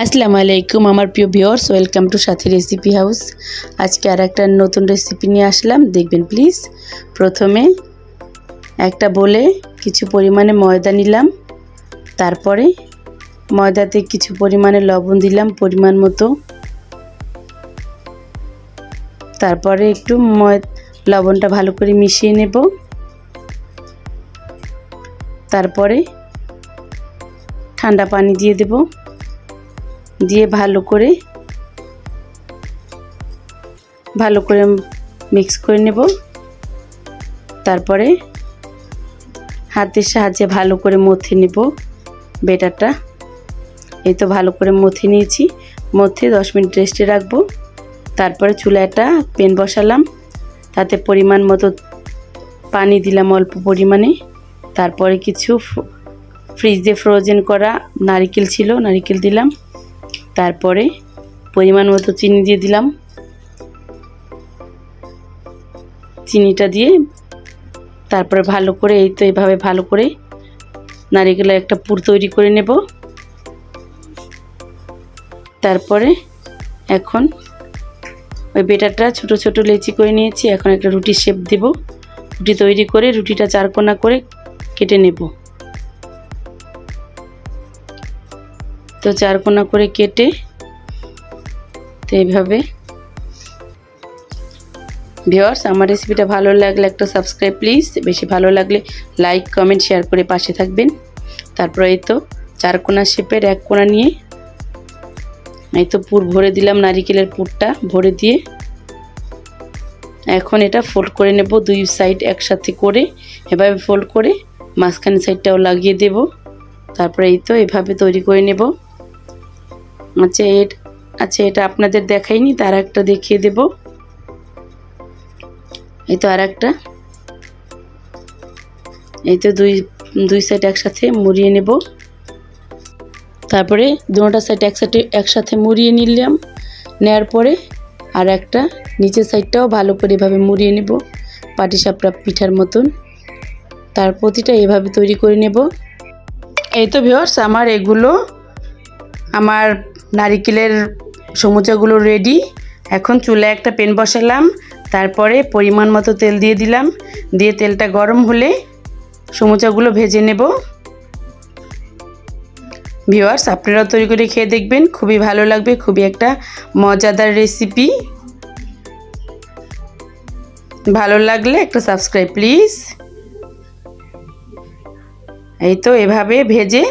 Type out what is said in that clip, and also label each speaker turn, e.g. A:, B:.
A: আসসালামু আলাইকুম আমার প্রিয় viewers, welcome to Sathi recipe house. আজকে আর একটা নতুন রেসিপি নিয়ে আসলাম, দেখবেন প্লিজ। প্রথমে একটা বলে কিছু পরিমাণে ময়দা নিলাম, তারপরে ময়দাতে কিছু পরিমাণে লবণ দিলাম পরিমাণ মতো, তারপরে একটু লবণটা ভালো করে মিশিয়ে নেব। তারপরে ঠান্ডা পানি দিয়ে দেব, দিয়ে ভালো করে মিক্স করে নেব। তারপরে হাতের সাহায্যে ভালো করে মথে নেব ব্যাটারটা। এই তো ভালো করে মথে নিয়েছি, মথে 10 মিনিট রেস্টে রাখবো। তারপরে চুলায় একটা প্যান বসালাম, তাতে পরিমাণ মতো পানি দিলাম অল্প পরিমাণে। তারপরে কিছু ফ্রিজে ফ্রোজেন করা নারকেল ছিল, নারকেল দিলাম। তারপরে পরিমাণ মতো চিনি দিয়ে দিলাম, চিনিটা দিয়ে তারপরে ভালো করে এই তো এভাবে ভালো করে নারকেলের একটা পুর তৈরি করে নেব। তারপরে এখন ওই ব্যাটারটা ছোট ছোট লেচি করে নিয়েছি, এখন একটা রুটির শেপ দেব। রুটি তৈরি করে রুটিটা 4 কোনা করে কেটে নেব। তো 4 কোনা করে কেটে তো এইভাবে। ভিউয়ার্স, আমার রেসিপিটা ভালো লাগলে একটা সাবস্ক্রাইব প্লিজ, বেশি ভালো লাগলে লাইক কমেন্ট শেয়ার করে পাশে থাকবেন। তারপরে এই তো 4 কোনা শেপের 1 কোনা নিয়ে এই তো পুর ভরে দিলাম, নারকেলের পুরটা ভরে দিয়ে এখন এটা ফোল্ড করে নেব 2 সাইড একসাথে করে। এভাবে ফোল্ড করে মাঝখানে সাইডটাও লাগিয়ে দেব। তারপরে এই তো এভাবে তৈরি করে নেব। আচ্ছা এটা আপনাদের দেখাইনি, তার একটা দেখিয়ে দেব। এই তো আর একটা, এই তো দুই সাইড একসাথে মুড়িয়ে নেব। তারপরে দুটো সাইড একসাথে মুড়িয়ে নিলাম, নেওয়ার পরে আর একটা নিচের সাইডটাও ভালো করে এভাবে মুড়িয়ে নেব পাটিসাপটা পিঠার মতন। তার প্রতিটা এভাবে তৈরি করে নেব। এই তো ভিউয়ার্স, আমার নারকেলের সমুচাগুলো রেডি। এখন চুলায় একটা প্যান বসালাম, তারপরে পরিমাণ মতো তেল দিয়ে দিলাম, দিয়ে তেলটা গরম হলে সমুচাগুলো ভেজে নেব। ভিউয়ার্স, আপনারাও তৈরি করে খেয়ে দেখবেন, খুবই ভালো লাগবে, খুবই একটা মজাদার রেসিপি। ভালো লাগলে একটা সাবস্ক্রাইব প্লিজ। এই তো এভাবে ভেজে